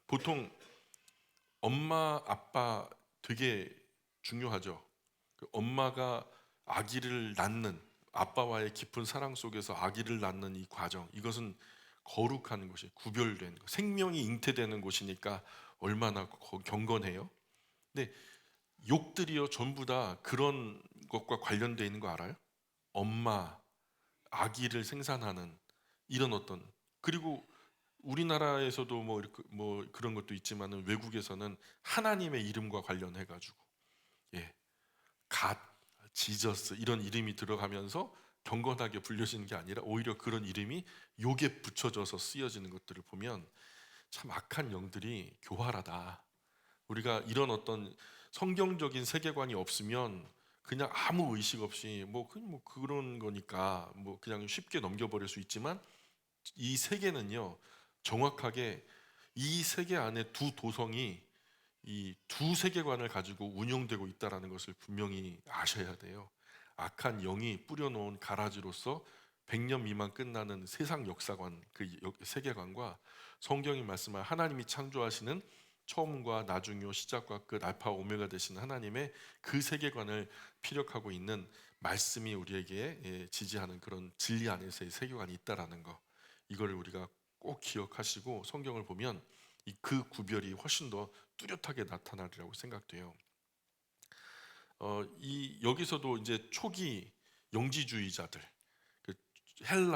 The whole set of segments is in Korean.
보통 엄마, 아빠 되게 중요하죠. 그 엄마가 아기를 낳는, 아빠와의 깊은 사랑 속에서 아기를 낳는 이 과정, 이것은 거룩한 곳이 구별된 것, 생명이 잉태되는 곳이니까 얼마나 경건해요. 근데 욕들이요 전부 다 그런 것과 관련되어 있는 거 알아요? 엄마, 아기를 생산하는 이런 어떤, 그리고 우리나라에서도 뭐 이렇게 뭐 그런 것도 있지만은 외국에서는 하나님의 이름과 관련해 가지고, 예, 갓, 지저스 이런 이름이 들어가면서 경건하게 불려지는 게 아니라 오히려 그런 이름이 욕에 붙여져서 쓰여지는 것들을 보면 참 악한 영들이 교활하다. 우리가 이런 어떤 성경적인 세계관이 없으면 그냥 아무 의식 없이 뭐 그런 거니까 뭐 그냥 쉽게 넘겨버릴 수 있지만, 이 세계는요 정확하게 이 세계 안에 두 도성이 이 두 세계관을 가지고 운영되고 있다는 것을 분명히 아셔야 돼요. 악한 영이 뿌려놓은 가라지로서 100년 미만 끝나는 세상 역사관, 그 세계관과 성경이 말씀한 하나님이 창조하시는 처음과 나중이요 시작과 끝 알파 오메가 되시는 하나님의 그 세계관을 피력하고 있는 말씀이 우리에게 지지하는 그런 진리 안에서의 세계관이 있다라는 거, 이거를 우리가 꼭 기억하시고 성경을 보면 그 구별이 훨씬 더 뚜렷하게 나타나리라고 생각돼요. 이 여기서도 이제 초기 영지주의자들, 그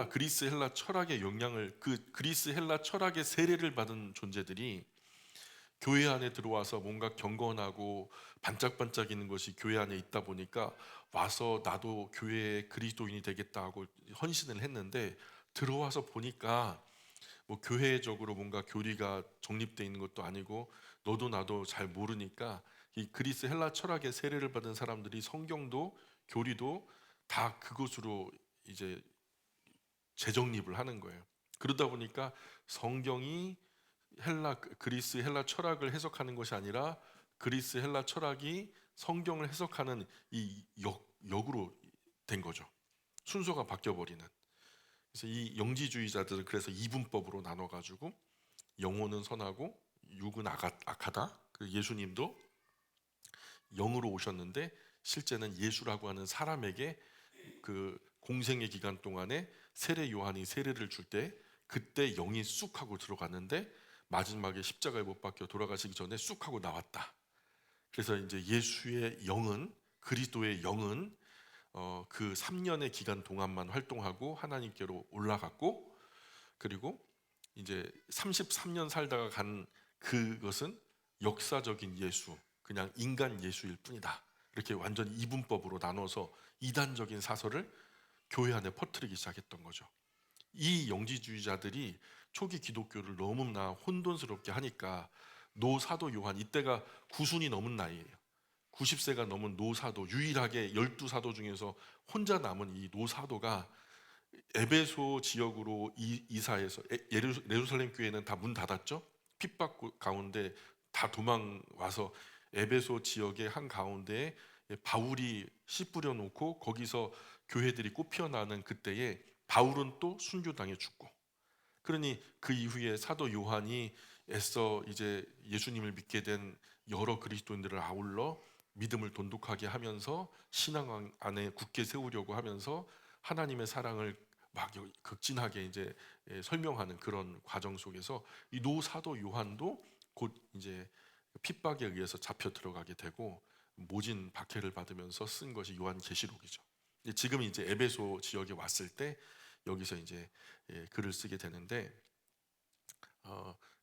그리스 헬라 철학의 영향을, 그 그리스 헬라 철학의 세례를 받은 존재들이 교회 안에 들어와서 뭔가 경건하고 반짝반짝이는 것이 교회 안에 있다 보니까 와서 나도 교회의 그리스도인이 되겠다 하고 헌신을 했는데, 들어와서 보니까 뭐 교회적으로 뭔가 교리가 정립되어 있는 것도 아니고 너도 나도 잘 모르니까 이 그리스 헬라 철학의 세례를 받은 사람들이 성경도 교리도 다 그것으로 이제 재정립을 하는 거예요. 그러다 보니까 성경이 그리스 헬라 철학을 해석하는 것이 아니라 그리스 헬라 철학이 성경을 해석하는 이 역으로 된 거죠. 순서가 바뀌어 버리는. 그래서 이 영지주의자들은 그래서 이분법으로 나눠 가지고 영혼은 선하고 육은 악하다. 그 예수님도 영으로 오셨는데 실제는 예수라고 하는 사람에게 그 공생의 기간 동안에 세례 요한이 세례를 줄 때 그때 영이 쑥 하고 들어갔는데 마지막에 십자가에 못 박혀 돌아가시기 전에 쑥 하고 나왔다. 그래서 이제 예수의 영은, 그리스도의 영은 그 3년의 기간 동안만 활동하고 하나님께로 올라갔고, 그리고 이제 33년 살다가 간 그것은 역사적인 예수, 그냥 인간 예수일 뿐이다. 이렇게 완전 이분법으로 나눠서 이단적인 사설을 교회 안에 퍼뜨리기 시작했던 거죠. 이 영지주의자들이 초기 기독교를 너무나 혼돈스럽게 하니까 노사도 요한, 이때가 구순이 넘은 나이예요. 90세가 넘은 노사도, 유일하게 12사도 중에서 혼자 남은 이 노사도가 에베소 지역으로 이사해서, 예루살렘 교회는 다 문 닫았죠. 핍박 가운데 다 도망와서 에베소 지역의 한 가운데에 바울이 씨 뿌려놓고 거기서 교회들이 꽃피어나는 그때에 바울은 또 순교당해 죽고, 그러니 그 이후에 사도 요한이 애써 이제 예수님을 믿게 된 여러 그리스도인들을 아울러 믿음을 돈독하게 하면서 신앙 안에 굳게 세우려고 하면서 하나님의 사랑을 막 극진하게 이제 설명하는 그런 과정 속에서 이 노사도 요한도 곧 이제 핍박에 의해서 잡혀 들어가게 되고 모진 박해를 받으면서 쓴 것이 요한계시록이죠. 지금 이제 에베소 지역에 왔을 때 여기서 이제 글을 쓰게 되는데,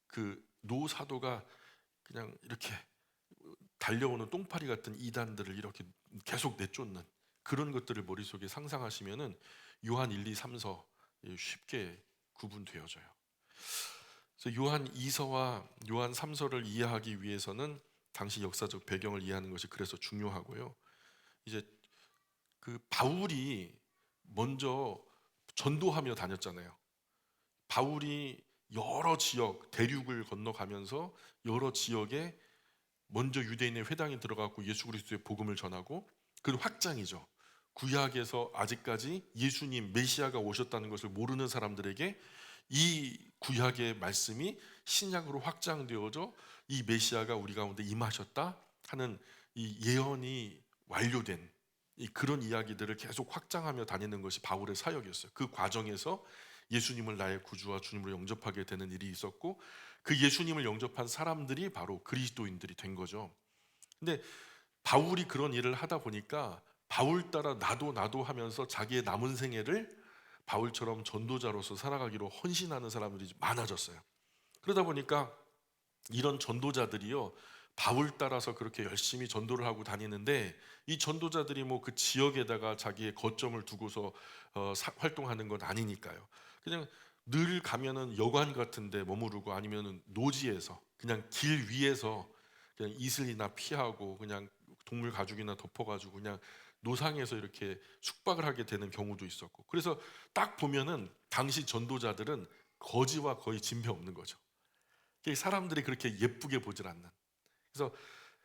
그 노사도가 그냥 이렇게 달려오는 똥파리 같은 이단들을 이렇게 계속 내쫓는 그런 것들을 머릿속에 상상하시면은 요한 1, 2, 3서 쉽게 구분되어져요. 그래서 요한 2서와 요한 3서를 이해하기 위해서는 당시 역사적 배경을 이해하는 것이 그래서 중요하고요. 이제 그 바울이 먼저 전도하며 다녔잖아요. 바울이 여러 지역 대륙을 건너가면서 여러 지역에 먼저 유대인의 회당에 들어가고 예수 그리스도의 복음을 전하고, 그 확장이죠. 구약에서 아직까지 예수님 메시아가 오셨다는 것을 모르는 사람들에게 이 구약의 말씀이 신약으로 확장되어져 이 메시아가 우리 가운데 임하셨다 하는 이 예언이 완료된 그런 이야기들을 계속 확장하며 다니는 것이 바울의 사역이었어요. 그 과정에서 예수님을 나의 구주와 주님으로 영접하게 되는 일이 있었고, 그 예수님을 영접한 사람들이 바로 그리스도인들이 된 거죠. 근데 바울이 그런 일을 하다 보니까 바울 따라 나도 하면서 자기의 남은 생애를 바울처럼 전도자로서 살아가기로 헌신하는 사람들이 많아졌어요. 그러다 보니까 이런 전도자들이요, 바울 따라서 그렇게 열심히 전도를 하고 다니는데, 이 전도자들이 뭐 그 지역에다가 자기의 거점을 두고서 활동하는 건 아니니까요. 그냥 늘 가면은 여관 같은데 머무르고, 아니면은 노지에서 그냥 길 위에서 그냥 이슬이나 피하고 그냥 동물 가죽이나 덮어가지고 그냥 노상에서 이렇게 숙박을 하게 되는 경우도 있었고, 그래서 딱 보면은 당시 전도자들은 거지와 거의 진배 없는 거죠. 사람들이 그렇게 예쁘게 보질 않는. 그래서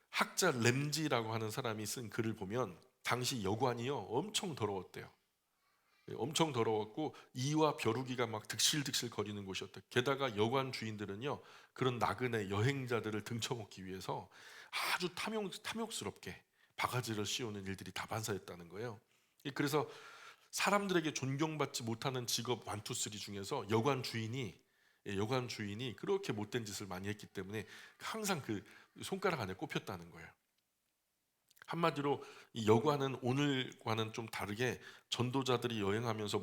학자 램지라고 하는 사람이 쓴 글을 보면 당시 여관이요 엄청 더러웠대요. 엄청 더러웠고 이와 벼루기가 막 득실득실 거리는 곳이었대. 게다가 여관 주인들은요 그런 나그네 여행자들을 등쳐먹기 위해서 아주 탐욕스럽게 바가지를 씌우는 일들이 다반사였다는 거예요. 그래서 사람들에게 존경받지 못하는 직업 1, 2, 3 중에서 여관 주인이 그렇게 못된 짓을 많이 했기 때문에 항상 그 손가락 안에 꼽혔다는 거예요. 한마디로 이 여관은 오늘과는 좀 다르게 전도자들이 여행하면서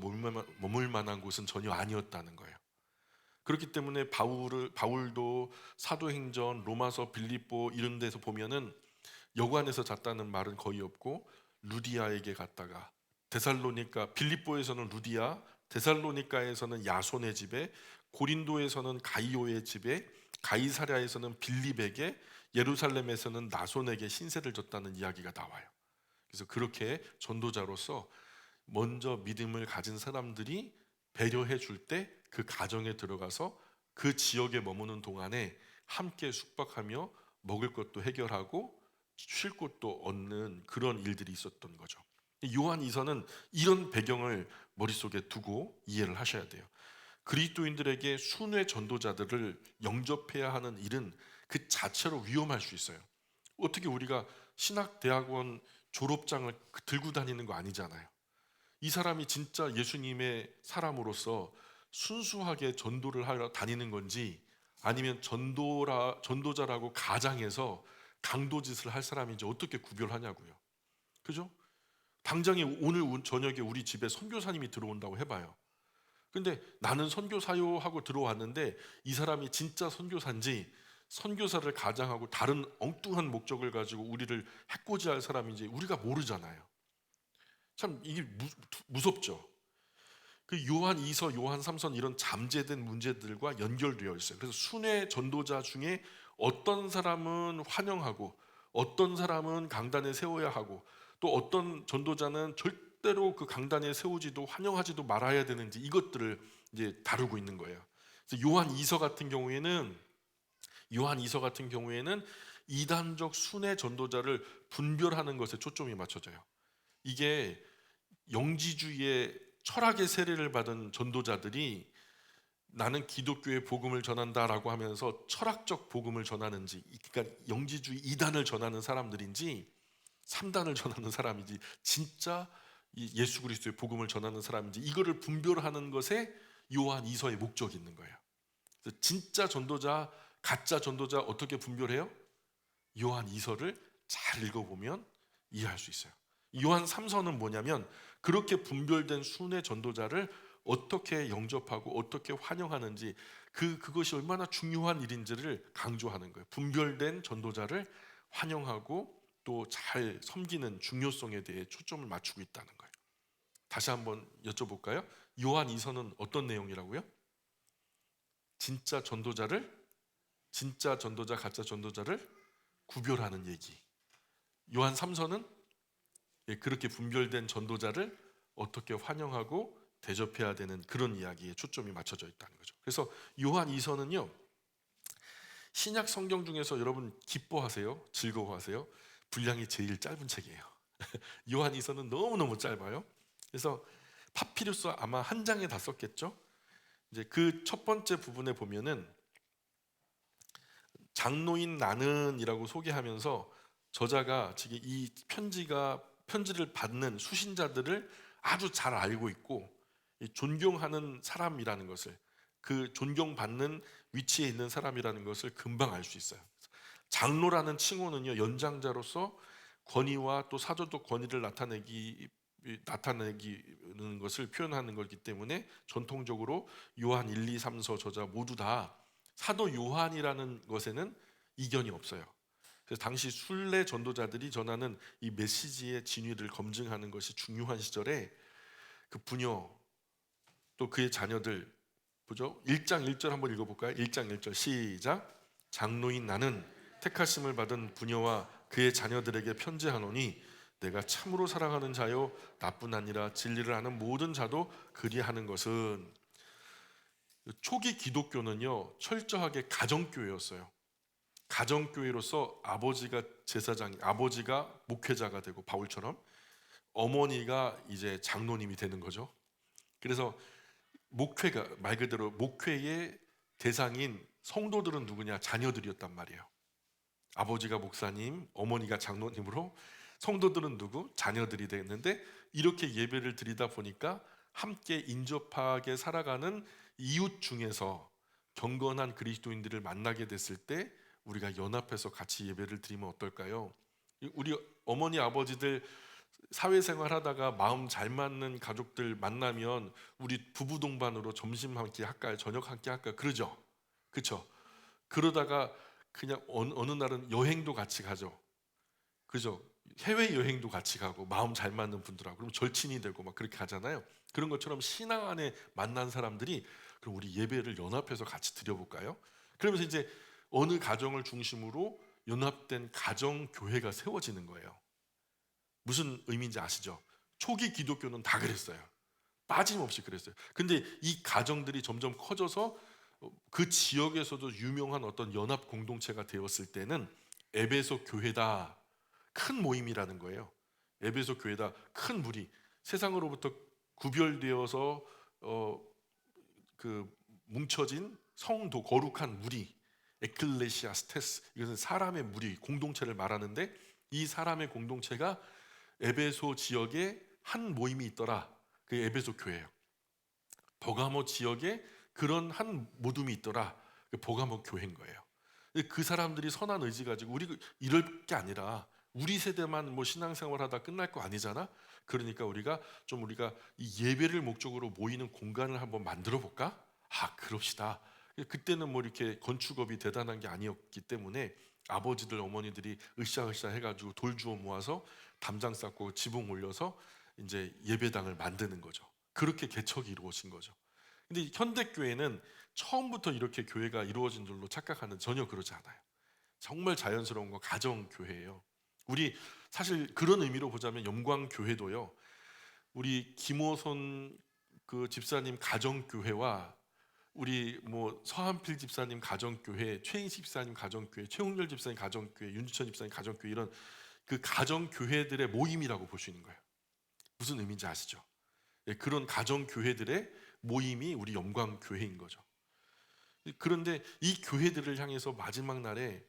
머물 만한 곳은 전혀 아니었다는 거예요. 그렇기 때문에 바울도 사도행전, 로마서, 빌립보 이런 데서 보면은 여관에서 잤다는 말은 거의 없고, 루디아에게 갔다가 빌립보에서는 루디아, 데살로니가에서는 야손의 집에, 고린도에서는 가이오의 집에, 가이사랴에서는 빌립에게, 예루살렘에서는 나손에게 신세를 졌다는 이야기가 나와요. 그래서 그렇게 전도자로서 먼저 믿음을 가진 사람들이 배려해 줄 때 그 가정에 들어가서 그 지역에 머무는 동안에 함께 숙박하며 먹을 것도 해결하고 쉴 곳도 얻는 그런 일들이 있었던 거죠. 요한 2서는 이런 배경을 머릿속에 두고 이해를 하셔야 돼요. 그리스도인들에게 순회 전도자들을 영접해야 하는 일은 그 자체로 위험할 수 있어요. 어떻게 우리가 신학대학원 졸업장을 들고 다니는 거 아니잖아요. 이 사람이 진짜 예수님의 사람으로서 순수하게 전도를 하러 다니는 건지, 아니면 전도자라고 가장해서 강도짓을 할 사람인지 어떻게 구별하냐고요. 그죠? 당장에 오늘 저녁에 우리 집에 선교사님이 들어온다고 해봐요. 근데 나는 선교사요 하고 들어왔는데 이 사람이 진짜 선교사인지, 선교사를 가장하고 다른 엉뚱한 목적을 가지고 우리를 해코지할 사람인지 우리가 모르잖아요. 참 이게 무섭죠. 그 요한 2서, 요한 3선 이런 잠재된 문제들과 연결되어 있어요. 그래서 순회 전도자 중에 어떤 사람은 환영하고 어떤 사람은 강단에 세워야 하고, 또 어떤 전도자는 절대로 그 강단에 세우지도 환영하지도 말아야 되는지, 이것들을 이제 다루고 있는 거예요. 그래서 요한 2서 같은 경우에는 이단적 순회 전도자를 분별하는 것에 초점이 맞춰져요. 이게 영지주의의 철학의 세례를 받은 전도자들이 나는 기독교의 복음을 전한다라고 하면서 철학적 복음을 전하는지, 그러니까 영지주의 2단을 전하는 사람들인지 3단을 전하는 사람인지, 진짜 예수 그리스도의 복음을 전하는 사람인지, 이거를 분별하는 것에 요한 2서의 목적이 있는 거예요. 그래서 진짜 전도자, 가짜 전도자 어떻게 분별해요? 요한 2서를 잘 읽어보면 이해할 수 있어요. 요한 3서는 뭐냐면 그렇게 분별된 순회 전도자를 어떻게 영접하고 어떻게 환영하는지, 그것이 얼마나 중요한 일인지를 강조하는 거예요. 분별된 전도자를 환영하고 또 잘 섬기는 중요성에 대해 초점을 맞추고 있다는 거예요. 다시 한번 여쭤볼까요? 요한 2서는 어떤 내용이라고요? 진짜 전도자, 가짜 전도자를 구별하는 얘기. 요한 3서는 그렇게 분별된 전도자를 어떻게 환영하고 대접해야 되는 그런 이야기에 초점이 맞춰져 있다는 거죠. 그래서 요한 2서는요, 신약 성경 중에서 여러분 기뻐하세요? 즐거워하세요? 분량이 제일 짧은 책이에요. 요한 2서는 너무너무 짧아요. 그래서 파피루스 아마 한 장에 다 썼겠죠? 이제 그 첫 번째 부분에 보면은 장로인 나는이라고 소개하면서 저자가 지금 이 편지를 받는 수신자들을 아주 잘 알고 있고 존경하는 사람이라는 것을, 그 존경받는 위치에 있는 사람이라는 것을 금방 알 수 있어요. 장로라는 칭호는요, 연장자로서 권위와 또 사도적 권위를 나타내기는 것을 표현하는 것이기 때문에 전통적으로 요한 1, 2, 3서 저자 모두 다 사도 요한이라는 것에는 이견이 없어요. 그래서 당시 순례 전도자들이 전하는 이 메시지의 진위를 검증하는 것이 중요한 시절에 그 부녀 또 그의 자녀들, 보죠? 1장 1절 한번 읽어볼까요? 1장 1절 시작. 장로인 나는 택하심을 받은 부녀와 그의 자녀들에게 편지하노니 내가 참으로 사랑하는 자요 나뿐 아니라 진리를 아는 모든 자도 그리하는 것은. 초기 기독교는요 철저하게 가정교회였어요. 가정교회로서 아버지가 아버지가 목회자가 되고 바울처럼 어머니가 이제 장로님이 되는 거죠. 그래서 목회가 말 그대로 목회의 대상인 성도들은 누구냐? 자녀들이었단 말이에요. 아버지가 목사님, 어머니가 장로님으로 성도들은 누구? 자녀들이 되는데, 이렇게 예배를 드리다 보니까 함께 인접하게 살아가는 이웃 중에서 경건한 그리스도인들을 만나게 됐을 때 우리가 연합해서 같이 예배를 드리면 어떨까요? 우리 어머니 아버지들 사회생활 하다가 마음 잘 맞는 가족들 만나면 우리 부부 동반으로 점심 함께 할까요? 저녁 함께 할까요? 그러죠. 그렇죠. 그러다가 그냥 어느 날은 여행도 같이 가죠. 그죠? 해외 여행도 같이 가고 마음 잘 맞는 분들하고 그럼 절친이 되고 막 그렇게 하잖아요. 그런 것처럼 신앙 안에 만난 사람들이 그럼 우리 예배를 연합해서 같이 드려볼까요? 그러면서 이제 어느 가정을 중심으로 연합된 가정 교회가 세워지는 거예요. 무슨 의미인지 아시죠? 초기 기독교는 다 그랬어요. 빠짐없이 그랬어요. 근데 이 가정들이 점점 커져서 그 지역에서도 유명한 어떤 연합 공동체가 되었을 때는 에베소 교회다, 큰 모임이라는 거예요. 에베소 교회다, 큰 무리, 세상으로부터 구별되어서 그 뭉쳐진 성도, 거룩한 무리, 에클레시아스테스, 이것은 사람의 무리, 공동체를 말하는데, 이 사람의 공동체가 에베소 지역에 한 모임이 있더라. 그게 에베소 교회예요. 버가모 지역에 그런 한 모둠이 있더라. 그게 버가모 교회인 거예요. 그 사람들이 선한 의지 가지고 우리 이럴 게 아니라 우리 세대만 뭐 신앙생활하다 끝날 거 아니잖아. 그러니까 우리가 이 예배를 목적으로 모이는 공간을 한번 만들어 볼까? 아, 그럽시다. 그때는 뭐 이렇게 건축업이 대단한 게 아니었기 때문에 아버지들 어머니들이 으쌰으쌰 해가지고 돌 주워 모아서 담장 쌓고 지붕 올려서 이제 예배당을 만드는 거죠. 그렇게 개척이 이루어진 거죠. 근데 현대 교회는 처음부터 이렇게 교회가 이루어진 줄로 착각하는, 전혀 그러지 않아요. 정말 자연스러운 거 가정 교회예요. 우리 사실 그런 의미로 보자면 영광 교회도요. 우리 김호선 그 집사님 가정 교회와 우리 뭐 서한필 집사님 가정교회, 최인식 집사님 가정교회, 최홍렬 집사님 가정교회, 윤주천 집사님 가정교회, 이런 그 가정교회들의 모임이라고 볼 수 있는 거예요. 무슨 의미인지 아시죠? 예, 그런 가정교회들의 모임이 우리 영광교회인 거죠. 그런데 이 교회들을 향해서 마지막 날에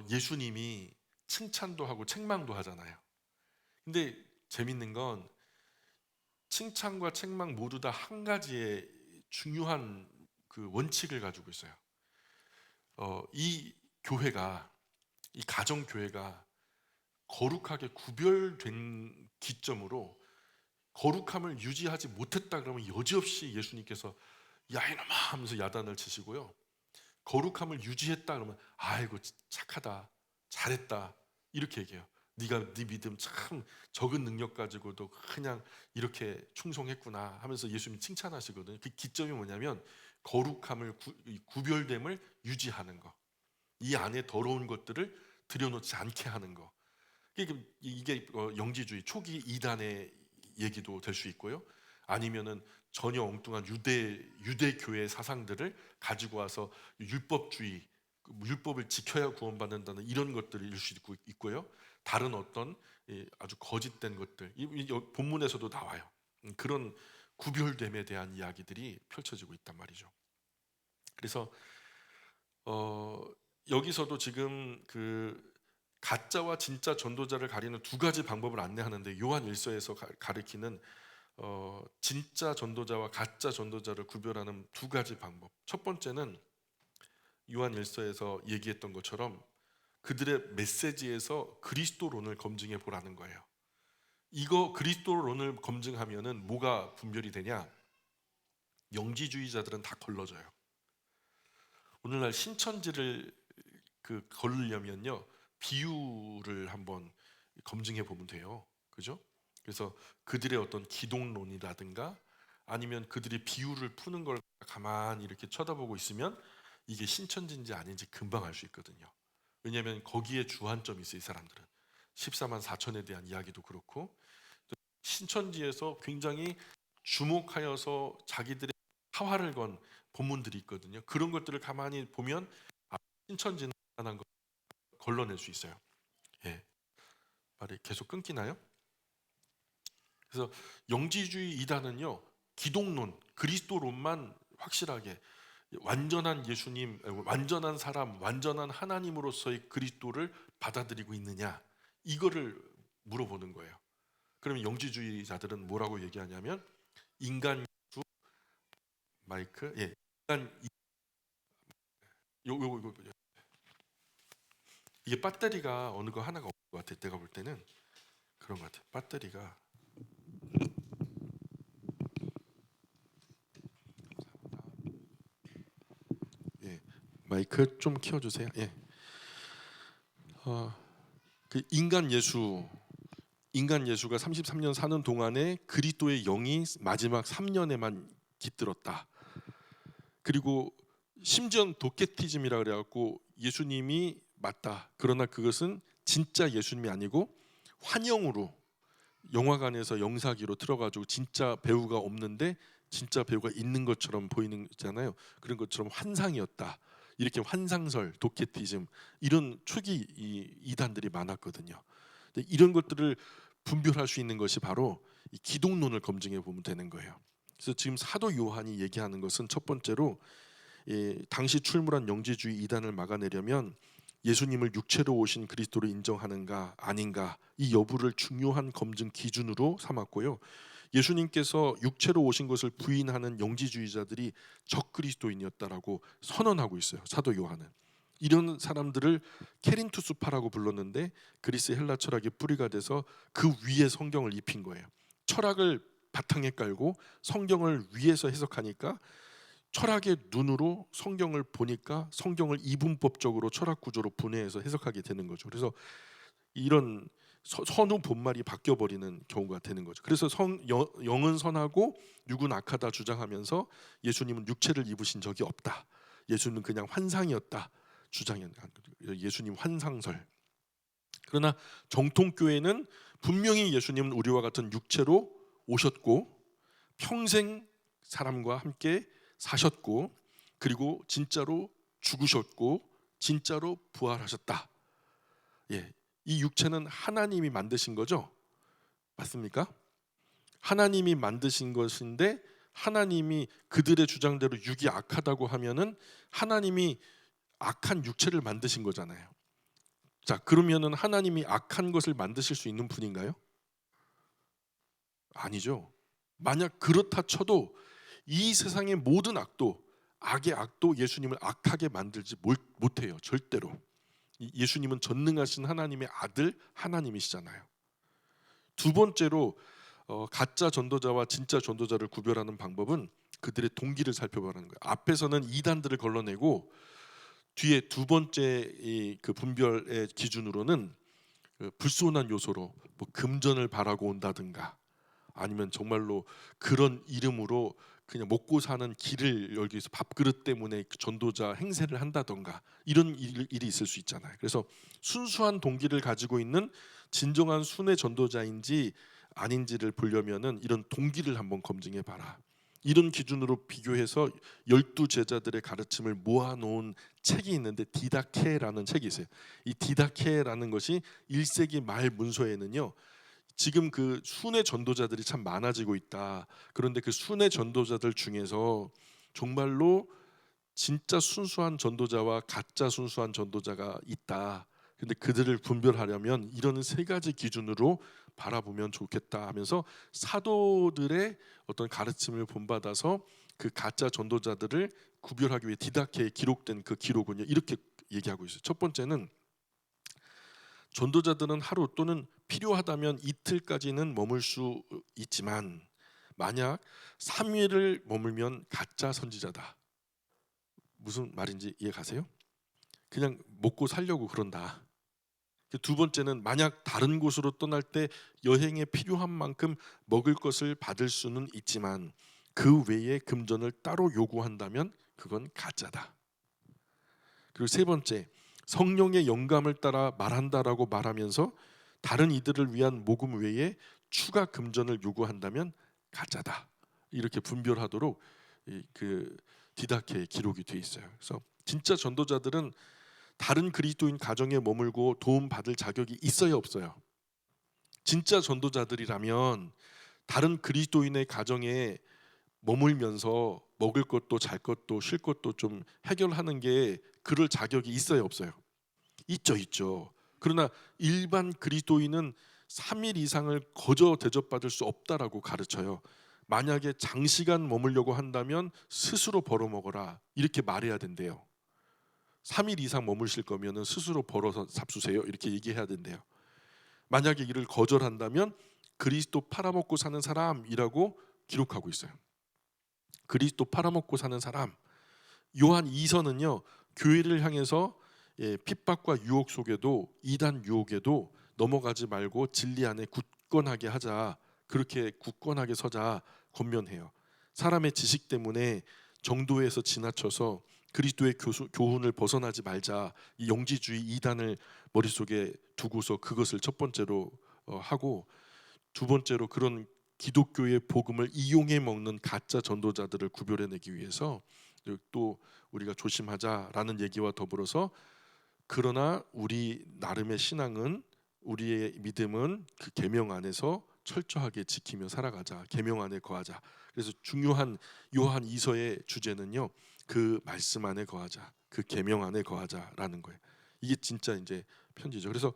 예수님이 칭찬도 하고 책망도 하잖아요. 근데 재밌는 건 칭찬과 책망 모두 다 한 가지의 중요한 그 원칙을 가지고 있어요. 이 교회가, 이 가정 교회가 거룩하게 구별된 기점으로 거룩함을 유지하지 못했다 그러면 여지없이 예수님께서 야 이놈아 하면서 야단을 치시고요. 거룩함을 유지했다 그러면 아이고 착하다, 잘했다 이렇게 얘기해요. 네가 네 믿음 참 적은 능력 가지고도 그냥 이렇게 충성했구나 하면서 예수님 칭찬하시거든요. 그 기점이 뭐냐면 거룩함을 구별됨을 유지하는 거, 이 안에 더러운 것들을 들여놓지 않게 하는 거. 이게 영지주의 초기 이단의 얘기도 될 수 있고요. 아니면은 전혀 엉뚱한 유대 교회 사상들을 가지고 와서 율법주의, 율법을 지켜야 구원받는다는 이런 것들일 수 있고요. 다른 어떤 아주 거짓된 것들, 이 본문에서도 나와요. 그런 구별됨에 대한 이야기들이 펼쳐지고 있단 말이죠. 그래서 여기서도 지금 그 가짜와 진짜 전도자를 가리는 두 가지 방법을 안내하는데, 요한 1서에서 가리키는 진짜 전도자와 가짜 전도자를 구별하는 두 가지 방법. 첫 번째는 요한 1서에서 얘기했던 것처럼 그들의 메시지에서 그리스도론을 검증해 보라는 거예요. 이거 그리스도론을 검증하면은 뭐가 분별이 되냐? 영지주의자들은 다 걸러져요. 오늘날 신천지를 걸으려면요, 비유를 한번 검증해 보면 돼요. 그죠? 그래서 그들의 어떤 기독론이라든가 아니면 그들이 비유를 푸는 걸 가만히 이렇게 쳐다보고 있으면 이게 신천지인지 아닌지 금방 알 수 있거든요. 왜냐하면 거기에 주안점이 있어요. 이 사람들은 14만 4천에 대한 이야기도 그렇고, 신천지에서 굉장히 주목하여서 자기들의 하화를 건 본문들이 있거든요. 그런 것들을 가만히 보면 신천지는 하나는 걸 걸러낼 수 있어요. 예. 말이 계속 끊기나요? 그래서 영지주의 이단은요, 기독론, 그리스도론만 확실하게 완전한 예수님, 완전한 사람, 완전한 하나님으로서의 그리스도를 받아들이고 있느냐, 이거를 물어보는 거예요. 그러면 영지주의자들은 뭐라고 얘기하냐면, 인간 예수, 마이크, 인간 요거 이게 배터리가 어느 거 하나가 없는 것 같아. 내가 볼 때는 그런 것 같아. 배터리가. 마이크 좀 키워주세요. 그 인간 예수가 33년 사는 동안에 그리스도의 영이 마지막 3년에만 깃들었다. 그리고 심지어 도케티즘이라 그래갖고 예수님이 맞다. 그러나 그것은 진짜 예수님이 아니고 환영으로 영화관에서 영사기로 틀어가지고 진짜 배우가 없는데 진짜 배우가 있는 것처럼 보이는 있잖아요. 그런 것처럼 환상이었다. 이렇게 환상설, 도케티즘 이런 초기 이단들이 많았거든요. 근데 이런 것들을 분별할 수 있는 것이 바로 이 기독론을 검증해 보면 되는 거예요. 그래서 지금 사도 요한이 얘기하는 것은 첫 번째로 당시 출몰한 영지주의 이단을 막아내려면 예수님을 육체로 오신 그리스도로 인정하는가 아닌가, 이 여부를 중요한 검증 기준으로 삼았고요. 예수님께서 육체로 오신 것을 부인하는 영지주의자들이 적그리스도인이었다라고 선언하고 있어요. 사도 요한은 이런 사람들을 케린투스파라고 불렀는데, 그리스 헬라 철학의 뿌리가 돼서 그 위에 성경을 입힌 거예요. 철학을 바탕에 깔고 성경을 위에서 해석하니까 철학의 눈으로 성경을 보니까 성경을 이분법적으로 철학 구조로 분해해서 해석하게 되는 거죠. 그래서 이런 선후 본말이 바뀌어 버리는 경우가 되는 거죠. 그래서 영은 선하고 육은 악하다 주장하면서 예수님은 육체를 입으신 적이 없다. 예수님은 그냥 환상이었다 주장한 예수님 환상설. 그러나 정통교회는 분명히 예수님은 우리와 같은 육체로 오셨고 평생 사람과 함께 사셨고 그리고 진짜로 죽으셨고 진짜로 부활하셨다. 이 육체는 하나님이 만드신 거죠? 맞습니까? 하나님이 만드신 것인데, 하나님이 그들의 주장대로 육이 악하다고 하면은 하나님이 악한 육체를 만드신 거잖아요. 자, 그러면은 하나님이 악한 것을 만드실 수 있는 분인가요? 아니죠. 만약 그렇다 쳐도 이 세상의 모든 악의 악도 예수님을 악하게 만들지 못해요. 절대로. 예수님은 전능하신 하나님의 아들 하나님이시잖아요. 두 번째로 가짜 전도자와 진짜 전도자를 구별하는 방법은 그들의 동기를 살펴보라는 거예요. 앞에서는 이단들을 걸러내고 뒤에 두 번째 그 분별의 기준으로는 불순한 요소로 뭐 금전을 바라고 온다든가 아니면 정말로 그런 이름으로 그냥 먹고 사는 길을 열기 위해서 밥그릇 때문에 전도자 행세를 한다던가 이런 일이 있을 수 있잖아요. 그래서 순수한 동기를 가지고 있는 진정한 순회 전도자인지 아닌지를 보려면은 이런 동기를 한번 검증해 봐라. 이런 기준으로 비교해서 12 제자들의 가르침을 모아놓은 책이 있는데 디다케라는 책이 있어요. 이 디다케라는 것이 1세기 말 문서에는요 지금 그 순회 전도자들이 참 많아지고 있다. 그런데 그 순회 전도자들 중에서 정말로 진짜 순수한 전도자와 가짜 순수한 전도자가 있다. 근데 그들을 분별하려면 이런 세 가지 기준으로 바라보면 좋겠다 하면서 사도들의 어떤 가르침을 본받아서 그 가짜 전도자들을 구별하기 위해 디다케에 기록된 그 기록은요, 이렇게 얘기하고 있어요. 첫 번째는 전도자들은 하루 또는 필요하다면 이틀까지는 머물 수 있지만 만약 3일을 머물면 가짜 선지자다. 무슨 말인지 이해 가세요? 그냥 먹고 살려고 그런다. 두 번째는 만약 다른 곳으로 떠날 때 여행에 필요한 만큼 먹을 것을 받을 수는 있지만 그 외에 금전을 따로 요구한다면 그건 가짜다. 그리고 세 번째, 성령의 영감을 따라 말한다라고 말하면서 다른 이들을 위한 모금 외에 추가 금전을 요구한다면 가짜다. 이렇게 분별하도록 그 디다케에 기록이 돼 있어요. 그래서 진짜 전도자들은 다른 그리스도인 가정에 머물고 도움 받을 자격이 있어요, 없어요? 진짜 전도자들이라면 다른 그리스도인의 가정에 머물면서 먹을 것도 잘 것도 쉴 것도 좀 해결하는 게 그럴 자격이 있어요, 없어요? 있죠, 있죠. 그러나 일반 그리스도인은 3일 이상을 거저 대접받을 수 없다라고 가르쳐요. 만약에 장시간 머물려고 한다면 스스로 벌어 먹어라 이렇게 말해야 된대요. 3일 이상 머무실 거면은 스스로 벌어서 잡수세요 이렇게 얘기해야 된대요. 만약에 이를 거절한다면 그리스도 팔아먹고 사는 사람이라고 기록하고 있어요. 그리스도 팔아먹고 사는 사람. 요한 2서는요 교회를 향해서 핍박과 유혹 속에도 이단 유혹에도 넘어가지 말고 진리 안에 굳건하게 하자, 그렇게 굳건하게 서자 권면해요. 사람의 지식 때문에 정도에서 지나쳐서 그리스도의 교훈을 벗어나지 말자, 이 영지주의 이단을 머릿속에 두고서 그것을 첫 번째로 하고, 두 번째로 그런 기독교의 복음을 이용해 먹는 가짜 전도자들을 구별해내기 위해서 또 우리가 조심하자라는 얘기와 더불어서 그러나 우리 나름의 신앙은, 우리의 믿음은 그 계명 안에서 철저하게 지키며 살아가자, 계명 안에 거하자. 그래서 중요한 요한 2서의 주제는요 그 말씀 안에 거하자, 그 계명 안에 거하자라는 거예요. 이게 진짜 이제 편지죠. 그래서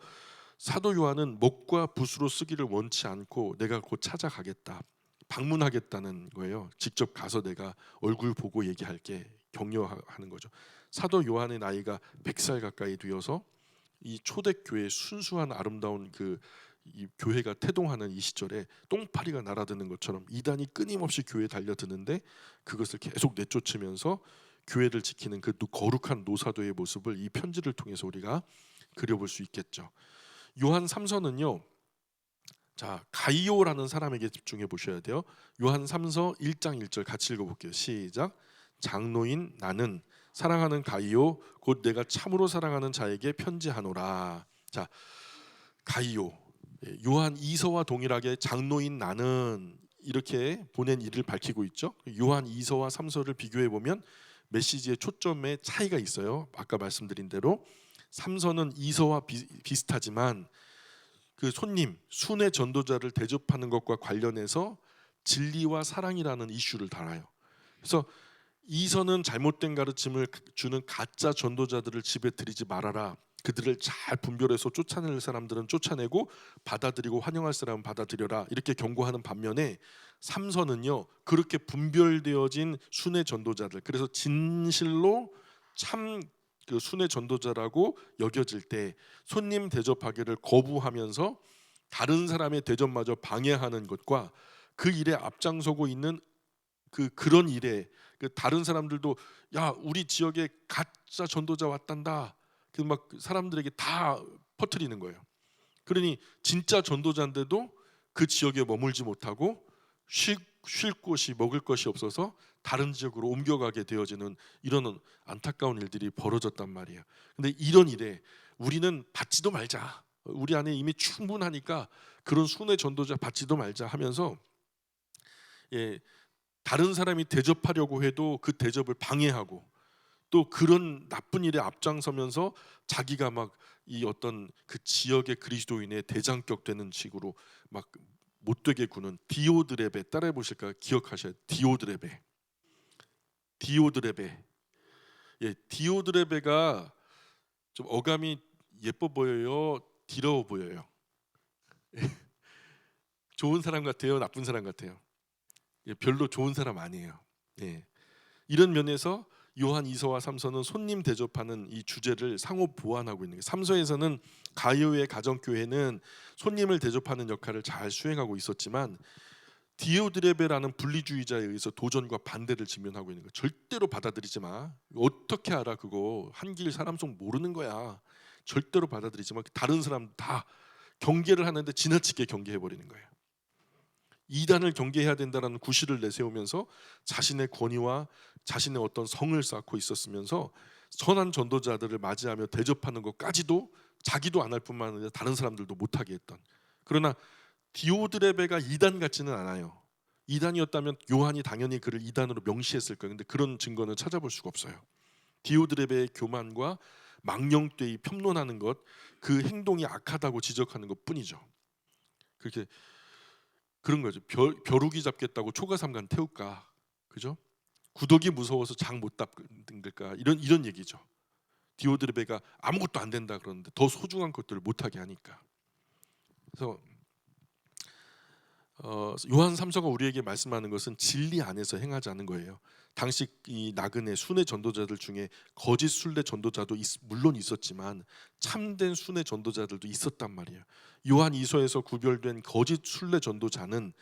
사도 요한은 먹과 붓으로 쓰기를 원치 않고 내가 곧 찾아가겠다, 방문하겠다는 거예요. 직접 가서 내가 얼굴 보고 얘기할게, 격려하는 거죠. 사도 요한의 나이가 100살 가까이 되어서 이 초대교회의 순수한 아름다운 이 교회가 태동하는 이 시절에 똥파리가 날아드는 것처럼 이단이 끊임없이 교회에 달려드는데 그것을 계속 내쫓으면서 교회를 지키는 그 거룩한 노사도의 모습을 이 편지를 통해서 우리가 그려볼 수 있겠죠. 요한 3서는요, 자 가이오라는 사람에게 집중해 보셔야 돼요. 요한 3서 1장 1절 같이 읽어볼게요. 시작. 장로인 나는 사랑하는 가이오 곧 내가 참으로 사랑하는 자에게 편지하노라. 자 가이오, 요한 2서와 동일하게 장로인 나는 이렇게 보낸 일을 밝히고 있죠. 요한 2서와 3서를 비교해 보면 메시지의 초점에 차이가 있어요. 아까 말씀드린 대로 3서는 2서와 비슷하지만 그 손님, 순회 전도자를 대접하는 것과 관련해서 진리와 사랑이라는 이슈를 다뤄요. 그래서 2서는 잘못된 가르침을 주는 가짜 전도자들을 집에 들이지 말아라, 그들을 잘 분별해서 쫓아낼 사람들은 쫓아내고 받아들이고 환영할 사람은 받아들여라 이렇게 경고하는 반면에 3서는요 그렇게 분별되어진 순회 전도자들, 그래서 진실로 참 그 순회 전도자라고 여겨질 때 손님 대접하기를 거부하면서 다른 사람의 대접마저 방해하는 것과 그 일에 앞장서고 있는 그런 일에 다른 사람들도 야 우리 지역에 가짜 전도자 왔단다, 막 사람들에게 다 퍼뜨리는 거예요. 그러니 진짜 전도자인데도 그 지역에 머물지 못하고 쉴 곳이, 먹을 것이 없어서 다른 지역으로 옮겨가게 되어지는 이런 안타까운 일들이 벌어졌단 말이에요. 근데 이런 일에 우리는 받지도 말자, 우리 안에 이미 충분하니까 그런 순회 전도자 받지도 말자 하면서 다른 사람이 대접하려고 해도 그 대접을 방해하고 또 그런 나쁜 일에 앞장서면서 자기가 막 이 어떤 그 지역의 그리스도인의 대장격 되는 식으로 막 못되게 구는 디오드레베, 따라해 보실까요? 기억하셔야 돼요. 디오드레베. 디오드레베. 예, 디오드레베가 좀 어감이 예뻐 보여요, 더러워 보여요? 좋은 사람 같아요, 나쁜 사람 같아요? 예, 별로 좋은 사람 아니에요. 예. 이런 면에서 요한 2서와 3서는 손님 대접하는 이 주제를 상호 보완하고 있는 게, 3서에서는 가이오의 가정교회는 손님을 대접하는 역할을 잘 수행하고 있었지만 디오드레베라는 분리주의자에 의해서 도전과 반대를 직면하고 있는 거예요. 절대로 받아들이지 마. 어떻게 알아 그거? 한길 사람 속 모르는 거야. 절대로 받아들이지 마. 다른 사람 다 경계를 하는데 지나치게 경계해 버리는 거예요. 이단을 경계해야 된다는 구실을 내세우면서 자신의 권위와 자신의 어떤 성을 쌓고 있었으면서 선한 전도자들을 맞이하며 대접하는 것까지도 자기도 안 할 뿐만 아니라 다른 사람들도 못하게 했던. 그러나 디오드레베가 이단 같지는 않아요. 이단이었다면 요한이 당연히 그를 이단으로 명시했을 거예요. 근데 그런 증거는 찾아볼 수가 없어요. 디오드레베의 교만과 망령되이 평론하는 것, 그 행동이 악하다고 지적하는 것뿐이죠. 그렇게 그런 거죠. 벼룩이 잡겠다고 초가삼간 태울까, 그죠? 구더기 무서워서 장 못 닦을까, 이런 얘기죠. 디오드레베가 아무것도 안 된다 그러는데 더 소중한 것들을 못하게 하니까. 그래서 요한 3서가 우리에게 말씀하는 것은 진리 안에서 행하자는 거예요. 당시 이 나그네 순회 전도자들 중에 거짓 순례 전도자도 물론 있었지만 참된 순회 전도자들도 있었단 말이에요. 요한 2서에서 구별된 거짓 순례 전도자는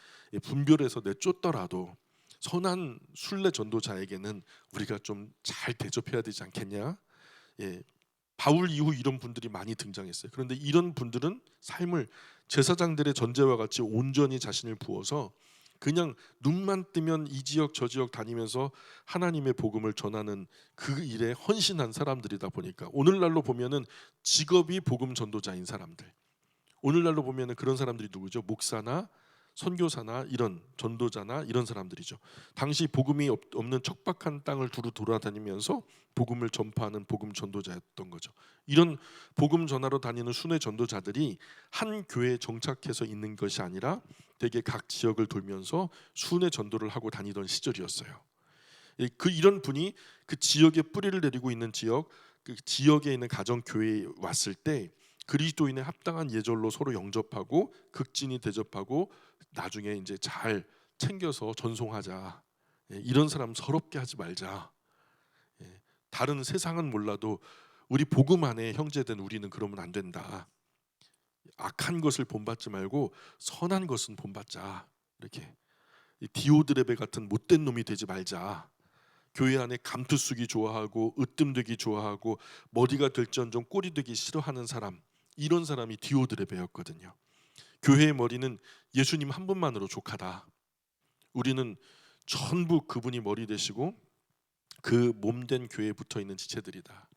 분별해서 내쫓더라도 선한 순례 전도자에게는 우리가 좀 잘 대접해야 되지 않겠냐? 예, 바울 이후 이런 분들이 많이 등장했어요. 그런데 이런 분들은 삶을 제사장들의 전제와 같이 온전히 자신을 부어서 그냥 눈만 뜨면 이 지역 저 지역 다니면서 하나님의 복음을 전하는 그 일에 헌신한 사람들이다 보니까 오늘날로 보면은 직업이 복음 전도자인 사람들, 오늘날로 보면은 그런 사람들이 누구죠? 목사나 선교사나 이런 전도자나 이런 사람들이죠. 당시 복음이 없는 척박한 땅을 두루 돌아다니면서 복음을 전파하는 복음 전도자였던 거죠. 이런 복음 전하러 다니는 순회 전도자들이 한 교회에 정착해서 있는 것이 아니라 대개 각 지역을 돌면서 순회 전도를 하고 다니던 시절이었어요. 이런 분이 그 지역에 뿌리를 내리고 있는 지역, 그 지역에 있는 가정 교회에 왔을 때 그리스도인의 합당한 예절로 서로 영접하고 극진히 대접하고 나중에 이제 잘 챙겨서 전송하자. 이런 사람 서럽게 하지 말자. 다른 세상은 몰라도 우리 복음 안에 형제된 우리는 그러면 안 된다. 악한 것을 본받지 말고 선한 것은 본받자. 이렇게 디오드레베 같은 못된 놈이 되지 말자. 교회 안에 감투쓰기 좋아하고 으뜸되기 좋아하고 머리가 될지언정 꼴이 되기 싫어하는 사람, 이런 사람이 디오드레베였거든요. 교회의 머리는 예수님 한 분만으로 족하다. 우리는 전부 그분이 머리 되시고 그 몸된 교회에 붙어 있는 지체들이다.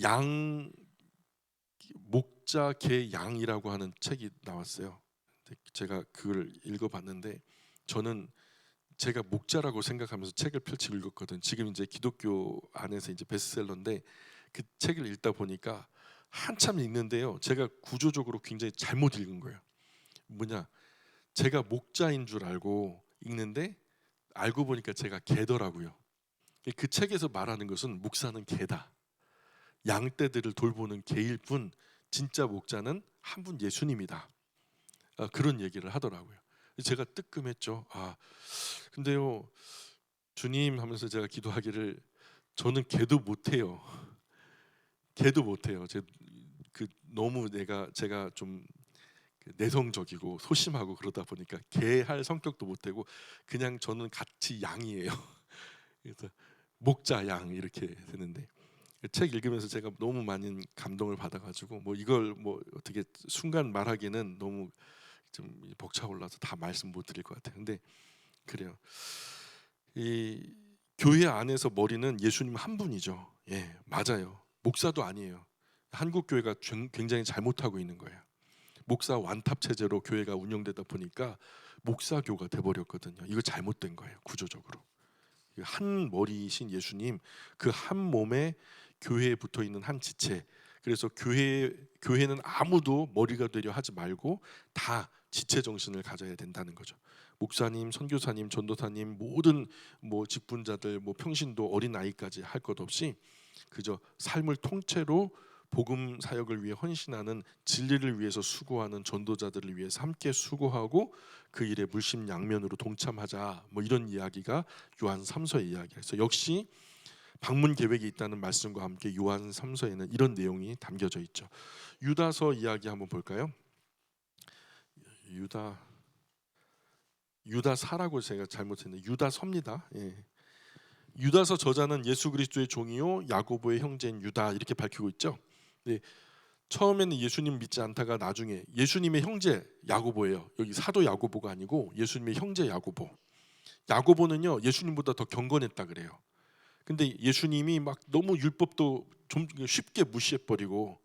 양 목자 개 양이라고 하는 책이 나왔어요. 제가 그걸 읽어봤는데 저는 제가 목자라고 생각하면서 책을 펼치고 읽었거든. 지금 이제 기독교 안에서 이제 베스트셀러인데 그 책을 읽다 보니까 한참 읽는데요. 제가 구조적으로 굉장히 잘못 읽은 거예요. 뭐냐? 제가 목자인 줄 알고 읽는데 알고 보니까 제가 개더라고요. 그 책에서 말하는 것은 목사는 개다. 양떼들을 돌보는 개일 뿐 진짜 목자는 한 분 예수님이다. 그런 얘기를 하더라고요. 제가 뜨끔했죠. 근데요 주님 하면서 제가 기도하기를 저는 개도 못해요. 개도 못해요. 너무 제가 좀 내성적이고 소심하고 그러다 보니까 개 할 성격도 못되고 그냥 저는 같이 양이에요. 그래서 목자 양 이렇게 되는데 책 읽으면서 제가 너무 많은 감동을 받아가지고 뭐 이걸 뭐 어떻게 순간 말하기는 너무 좀 벅차 올라서 다 말씀 못 드릴 것 같아요. 근데 그래요. 이 교회 안에서 머리는 예수님 한 분이죠. 예, 맞아요. 목사도 아니에요. 한국 교회가 굉장히 잘못하고 있는 거예요. 목사 완탑 체제로 교회가 운영되다 보니까 목사교가 돼버렸거든요. 이거 잘못된 거예요. 구조적으로 그 한 머리이신 예수님, 그 한 몸에 교회에 붙어 있는 한 지체. 그래서 교회는 아무도 머리가 되려 하지 말고 다 지체 정신을 가져야 된다는 거죠. 목사님, 선교사님, 전도사님, 모든 뭐 직분자들, 뭐 평신도 어린 아이까지 할 것 없이 그저 삶을 통째로 복음 사역을 위해 헌신하는, 진리를 위해서 수고하는 전도자들을 위해서 함께 수고하고 그 일에 물심양면으로 동참하자, 뭐 이런 이야기가 요한 3서의 이야기에서, 역시 방문 계획이 있다는 말씀과 함께 요한 3서에는 이런 내용이 담겨져 있죠. 유다서 이야기 한번 볼까요? 유다사라고 제가 잘못했네요. 유다서입니다. 예. 유다서 저자는 예수 그리스도의 종이요 야고보의 형제인 유다, 이렇게 밝히고 있죠. 네, 처음에는 예수님 믿지 않다가 나중에 예수님의 형제 야고보예요. 여기 사도 야고보가 아니고 예수님의 형제 야고보. 야고보는요 예수님보다 더 경건했다 그래요. 근데 예수님이 막 너무 율법도 좀 쉽게 무시해버리고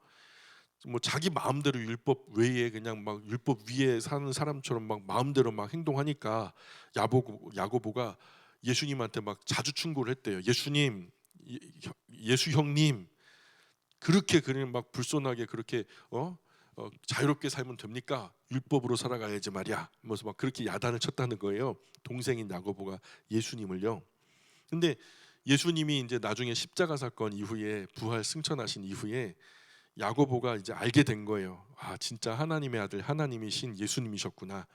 뭐 자기 마음대로 율법 외에 그냥 막 율법 위에 사는 사람처럼 막 마음대로 막 행동하니까 야고보가 예수님한테 막 자주 충고를 했대요. 예수님, 예수 형님, 그렇게 그냥 막 불손하게 그렇게 자유롭게 살면 됩니까? 율법으로 살아가야지 말이야. 그래서 막 그렇게 야단을 쳤다는 거예요. 동생인 야고보가 예수님을요. 근데 예수님이 이제 나중에 십자가 사건 이후에 부활 승천하신 이후에 야고보가 이제 알게 된 거예요. 아, 진짜 하나님의 아들, 하나님이신 예수님이셨구나.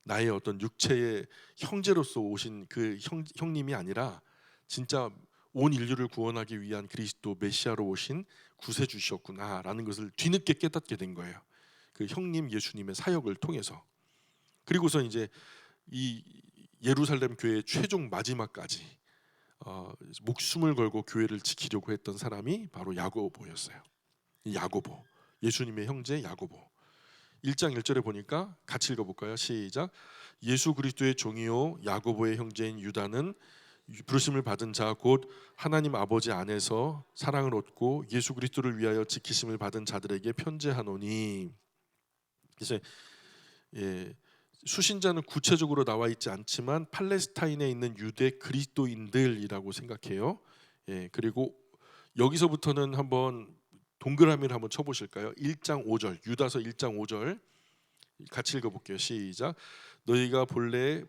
나의 어떤 육체의 형제로서 오신 그 형님이 아니라 진짜 온 인류를 구원하기 위한 그리스도 메시아로 오신 구세주셨구나라는 것을 뒤늦게 깨닫게 된 거예요. 그 형님 예수님의 사역을 통해서. 그리고서 이제 이 예루살렘 교회의 최종 마지막까지 목숨을 걸고 교회를 지키려고 했던 사람이 바로 야고보였어요. 야고보, 예수님의 형제 야고보. 1장 1절에 보니까 같이 읽어볼까요? 시작. 예수 그리스도의 종이요 야고보의 형제인 유다는 부르심을 받은 자 곧 하나님 아버지 안에서 사랑을 얻고 예수 그리스도를 위하여 지키심을 받은 자들에게 편지하노니. 그래서 수신자는 구체적으로 나와 있지 않지만 팔레스타인에 있는 유대 그리스도인들이라고 생각해요. 그리고 여기서부터는 한번 동그라미를 한번 쳐보실까요? 1장 5절, 유다서 1장 5절 같이 읽어볼게요. 시작. 너희가 본래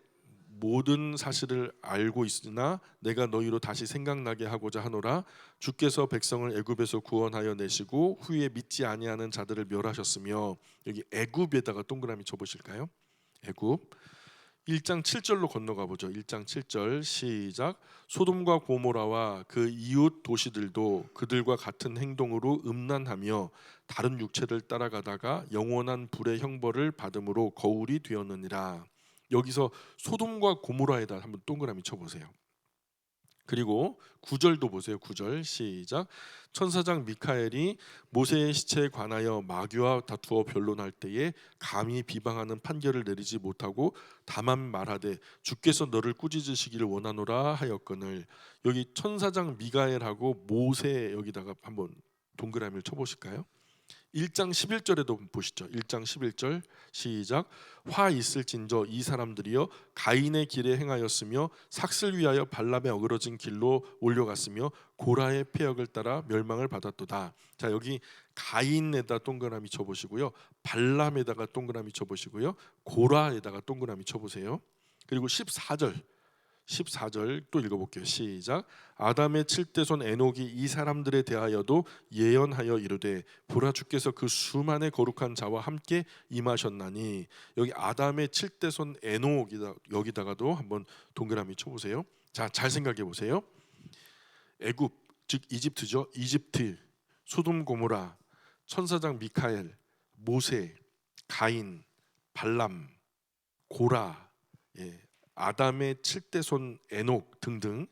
모든 사실을 알고 있으나 내가 너희로 다시 생각나게 하고자 하노라. 주께서 백성을 애굽에서 구원하여 내시고 후에 믿지 아니하는 자들을 멸하셨으며. 여기 애굽에다가 동그라미 쳐보실까요? 애굽. 1장 7절로 건너가 보죠. 1장 7절 시작. 소돔과 고모라와 그 이웃 도시들도 그들과 같은 행동으로 음란하며 다른 육체를 따라가다가 영원한 불의 형벌을 받음으로 거울이 되었느니라. 여기서 소돔과 고모라에다 한번 동그라미 쳐보세요. 그리고 9절도 보세요. 9절 시작. 천사장 미카엘이 모세의 시체에 관하여 마귀와 다투어 변론할 때에 감히 비방하는 판결을 내리지 못하고 다만 말하되 주께서 너를 꾸짖으시기를 원하노라 하였거늘. 여기 천사장 미가엘하고 모세 여기다가 한번 동그라미를 쳐보실까요? 1장 11절에도 보시죠. 1장 11절 시작. 화 있을진저 이 사람들이여 가인의 길에 행하였으며 삭슬 위하여 발람의 어그러진 길로 올려갔으며 고라의 폐역을 따라 멸망을 받았도다. 자, 여기 가인에다 동그라미 쳐보시고요, 발람에다가 동그라미 쳐보시고요, 고라에다가 동그라미 쳐보세요. 그리고 14절 또 읽어볼게요. 시작. 아담의 7대손 에녹이 이 사람들에 대하여도 예언하여 이르되 보라 주께서 그 수많은 거룩한 자와 함께 임하셨나니. 여기 아담의 7대손 에녹이다, 여기다가도 한번 동그라미 쳐보세요. 자, 잘 생각해 보세요. 애굽 즉 이집트죠. 이집트, 소돔 고모라, 천사장 미카엘, 모세, 가인, 발람, 고라, 아담의 7대손 에녹 등등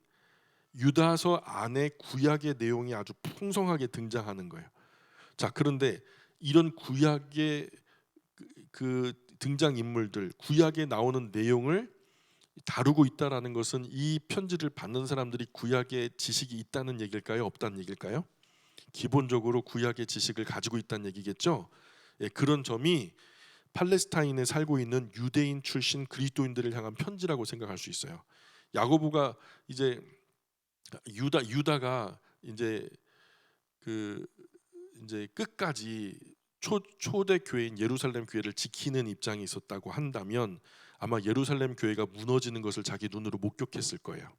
유다서 안에 구약의 내용이 아주 풍성하게 등장하는 거예요. 자, 그런데 이런 구약의 그 등장 인물들, 구약에 나오는 내용을 다루고 있다라는 것은 이 편지를 받는 사람들이 구약의 지식이 있다는 얘기일까요? 없다는 얘기일까요? 기본적으로 구약의 지식을 가지고 있다는 얘기겠죠. 그런 점이 팔레스타인에 살고 있는 유대인 출신 그리스도인들을 향한 편지라고 생각할 수 있어요. 야고보가 이제 유다가 그 이제 끝까지 초대 교회인 예루살렘 교회를 지키는 입장이 있었다고 한다면 아마 예루살렘 교회가 무너지는 것을 자기 눈으로 목격했을 거예요.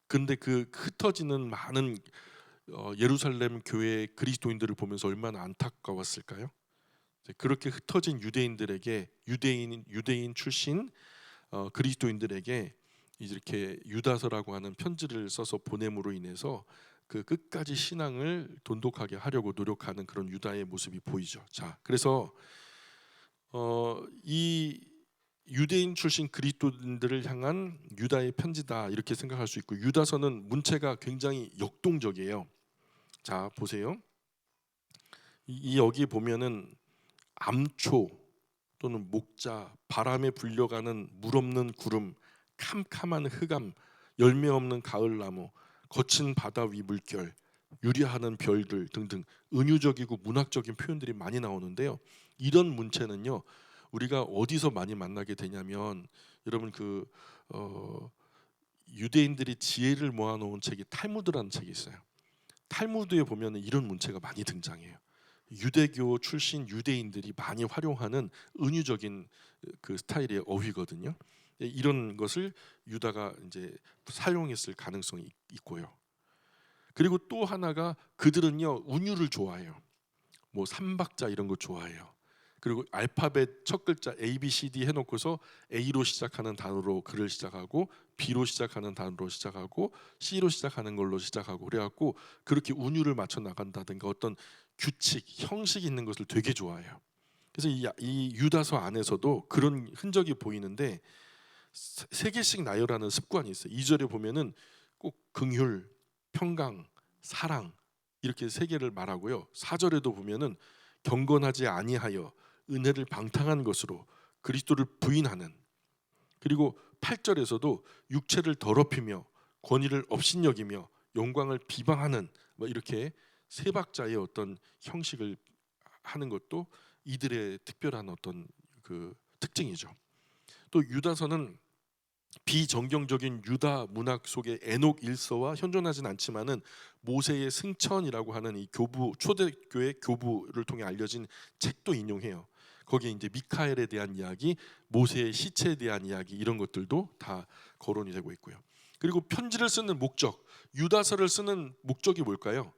근데 그 흩어지는 많은 예루살렘 교회 그리스도인들을 보면서 얼마나 안타까웠을까요? 그렇게 흩어진 유대인들에게 유대인 출신 그리스도인들에게 이렇게 유다서라고 하는 편지를 써서 보냄으로 인해서 그 끝까지 신앙을 돈독하게 하려고 노력하는 그런 유다의 모습이 보이죠. 자, 그래서 이 유대인 출신 그리스도인들을 향한 유다의 편지다 이렇게 생각할 수 있고, 유다서는 문체가 굉장히 역동적이에요. 자, 보세요. 여기 보면은 암초 또는 목자, 바람에 불려가는 물 없는 구름, 캄캄한 흑암, 열매 없는 가을나무, 거친 바다 위 물결, 유리하는 별들 등등 은유적이고 문학적인 표현들이 많이 나오는데요. 이런 문체는요, 우리가 어디서 많이 만나게 되냐면, 여러분 유대인들이 지혜를 모아놓은 책이 탈무드라는 책이 있어요. 탈무드에 보면 이런 문체가 많이 등장해요. 유대교 출신 유대인들이 많이 활용하는 은유적인 그 스타일의 어휘거든요. 이런 것을 유다가 이제 사용했을 가능성이 있고요. 그리고 또 하나가 그들은요 운유를 좋아해요. 뭐 삼박자 이런 거 좋아해요. 그리고 알파벳 첫 글자 A, B, C, D 해놓고서 A로 시작하는 단어로 글을 시작하고 B로 시작하는 단어로 시작하고 C로 시작하는 걸로 시작하고 그래갖고 그렇게 운율을 맞춰 나간다든가 어떤 규칙, 형식이 있는 것을 되게 좋아해요. 그래서 이 유다서 안에서도 그런 흔적이 보이는데 세 개씩 나열하는 습관이 있어요. 2절에 보면은 꼭 긍휼, 평강, 사랑 이렇게 세 개를 말하고요. 4절에도 보면은 경건하지 아니하여 은혜를 방탕한 것으로 그리스도를 부인하는, 그리고 8절에서도 육체를 더럽히며 권위를 업신여기며 영광을 비방하는 뭐 이렇게 세 박자의 어떤 형식을 하는 것도 이들의 특별한 어떤 그 특징이죠. 또 유다서는 비정경적인 유다 문학 속의 에녹 일서와 현존하진 않지만은 모세의 승천이라고 하는 이 교부 초대교회 교부를 통해 알려진 책도 인용해요. 거기에 이제 미카엘에 대한 이야기, 모세의 시체에 대한 이야기 이런 것들도 다 거론이 되고 있고요. 그리고 편지를 쓰는 목적, 유다서를 쓰는 목적이 뭘까요?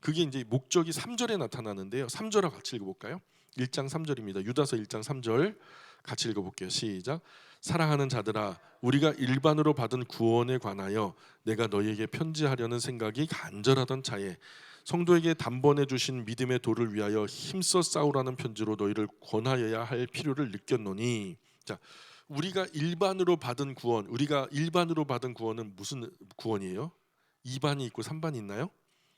그게 이제 목적이 3절에 나타나는데요. 3절과 같이 읽어볼까요? 1장 3절입니다. 유다서 1장 3절 같이 읽어볼게요. 시작. 사랑하는 자들아, 우리가 일반으로 받은 구원에 관하여 내가 너희에게 편지하려는 생각이 간절하던 차에 성도에게 단번에 주신 믿음의 도를 위하여 힘써 싸우라는 편지로 너희를 권하여야 할 필요를 느꼈노니. 자, 우리가 일반으로 받은 구원은 무슨 구원이에요? 2반이 있고 3반이 있나요?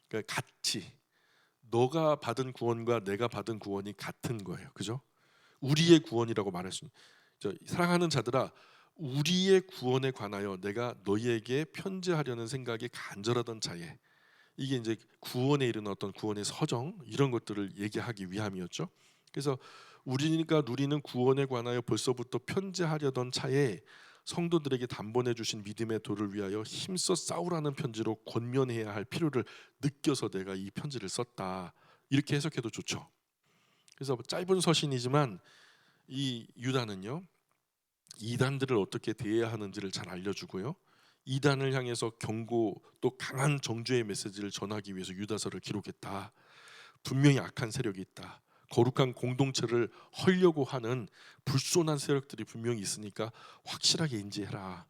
그러니까 같이 너가 받은 구원과 내가 받은 구원이 같은 거예요. 그죠? 우리의 구원이라고 말할 수 있는. 사랑하는 자들아, 우리의 구원에 관하여 내가 너희에게 편지하려는 생각이 간절하던 차에, 이게 이제 구원에 이르는 어떤 구원의 서정 이런 것들을 얘기하기 위함이었죠. 그래서 우리가 누리는 구원에 관하여 벌써부터 편지하려던 차에 성도들에게 단번에 주신 믿음의 도를 위하여 힘써 싸우라는 편지로 권면해야 할 필요를 느껴서 내가 이 편지를 썼다. 이렇게 해석해도 좋죠. 그래서 짧은 서신이지만 이 유다는요, 이단들을 어떻게 대해야 하는지를 잘 알려주고요, 이단을 향해서 경고 또 강한 정죄의 메시지를 전하기 위해서 유다서를 기록했다. 분명히 악한 세력이 있다. 거룩한 공동체를 헐려고 하는 불손한 세력들이 분명히 있으니까 확실하게 인지해라.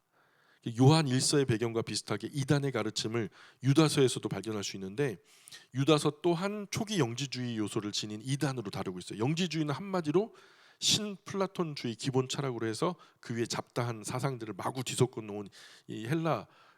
요한 1서의 배경과 비슷하게 이단의 가르침을 유다서에서도 발견할 수 있는데, 유다서 또한 초기 영지주의 요소를 지닌 이단으로 다루고 있어요. 영지주의는 한마디로 신플라톤주의 기본 철학으로 해서 그 위에 잡다한 사상들을 마구 뒤섞어 놓은 이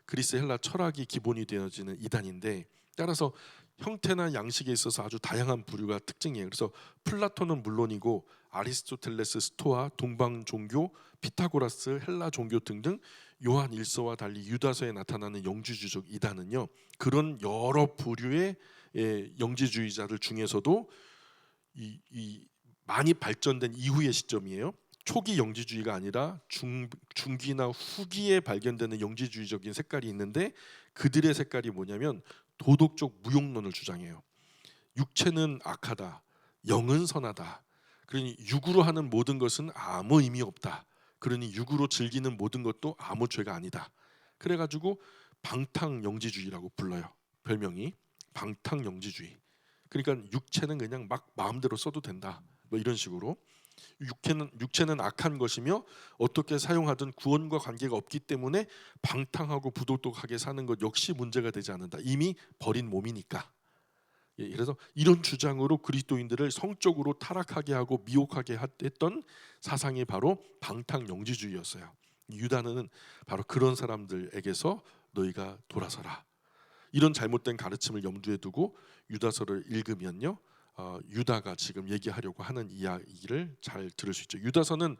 그리스 헬라 철학이 기본이 되어지는 이단인데, 따라서 형태나 양식에 있어서 아주 다양한 부류가 특징이에요. 그래서 플라톤은 물론이고 아리스토텔레스, 스토아, 동방 종교, 피타고라스, 헬라 종교 등등 요한 1서와 달리 유다서에 나타나는 영지주의적 이단은요, 그런 여러 부류의 영지주의자들 중에서도 이 많이 발전된 이후의 시점이에요. 초기 영지주의가 아니라 중기나 후기에 발견되는 영지주의적인 색깔이 있는데, 그들의 색깔이 뭐냐면 도덕적 무용론을 주장해요. 육체는 악하다, 영은 선하다. 그러니 육으로 하는 모든 것은 아무 의미 없다. 그러니 육으로 즐기는 모든 것도 아무 죄가 아니다. 그래가지고 방탕영지주의라고 불러요. 별명이 방탕영지주의. 그러니까 육체는 그냥 막 마음대로 써도 된다. 뭐 이런 식으로. 육체는 악한 것이며 어떻게 사용하든 구원과 관계가 없기 때문에 방탕하고 부도덕하게 사는 것 역시 문제가 되지 않는다. 이미 버린 몸이니까. 그래서 이런 주장으로 그리스도인들을 성적으로 타락하게 하고 미혹하게 했던 사상이 바로 방탕영지주의였어요. 유다는 바로 그런 사람들에게서 너희가 돌아서라. 이런 잘못된 가르침을 염두에 두고 유다서를 읽으면요, 유다가 지금 얘기하려고 하는 이야기를 잘 들을 수 있죠. 유다서는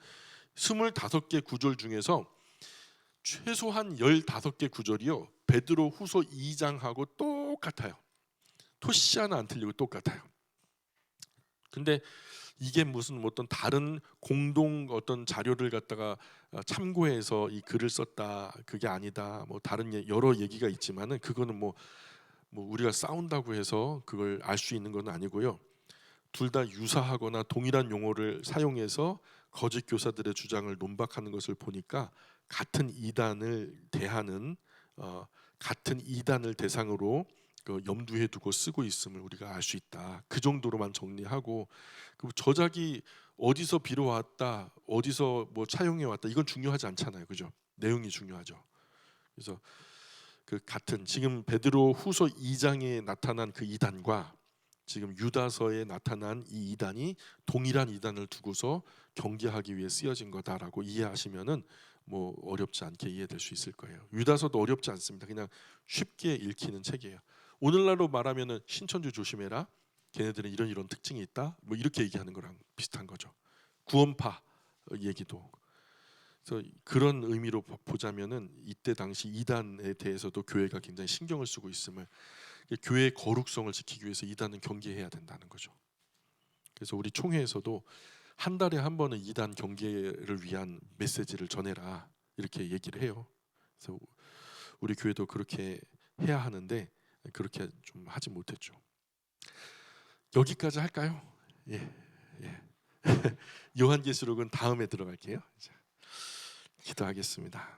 25개 구절 중에서 최소한 15개 구절이요, 베드로 후서 2장하고 똑같아요. 토시 하나 안 틀리고 똑같아요. 근데 이게 무슨 어떤 다른 공동 어떤 자료를 갖다가 참고해서 이 글을 썼다, 그게 아니다, 뭐 다른 여러 얘기가 있지만은 그거는 뭐 우리가 싸운다고 해서 그걸 알 수 있는 건 아니고요. 둘 다 유사하거나 동일한 용어를 사용해서 거짓 교사들의 주장을 논박하는 것을 보니까 같은 이단을 대하는 같은 이단을 대상으로 염두에 두고 쓰고 있음을 우리가 알 수 있다. 그 정도로만 정리하고, 그 저작이 어디서 빌어왔다, 어디서 뭐 차용해 왔다, 이건 중요하지 않잖아요, 그죠? 내용이 중요하죠. 그래서 그 같은 지금 베드로 후서 2장에 나타난 그 이단과 지금 유다서에 나타난 이 이단이 동일한 이단을 두고서 경계하기 위해 쓰여진 거다라고 이해하시면은 뭐 어렵지 않게 이해될 수 있을 거예요. 유다서도 어렵지 않습니다. 그냥 쉽게 읽히는 책이에요. 오늘날로 말하면은 신천주 조심해라, 걔네들은 이런 특징이 있다, 뭐 이렇게 얘기하는 거랑 비슷한 거죠. 구원파 얘기도. 그래서 그런 의미로 보자면은 이때 당시 이단에 대해서도 교회가 굉장히 신경을 쓰고 있음을, 교회의 거룩성을 지키기 위해서 이단은 경계해야 된다는 거죠. 그래서 우리 총회에서도 한 달에 한 번은 이단 경계를 위한 메시지를 전해라, 이렇게 얘기를 해요. 그래서 우리 교회도 그렇게 해야 하는데 그렇게 좀 하지 못했죠. 여기까지 할까요? 예, 예. 요한계시록은 다음에 들어갈게요. 자, 기도하겠습니다.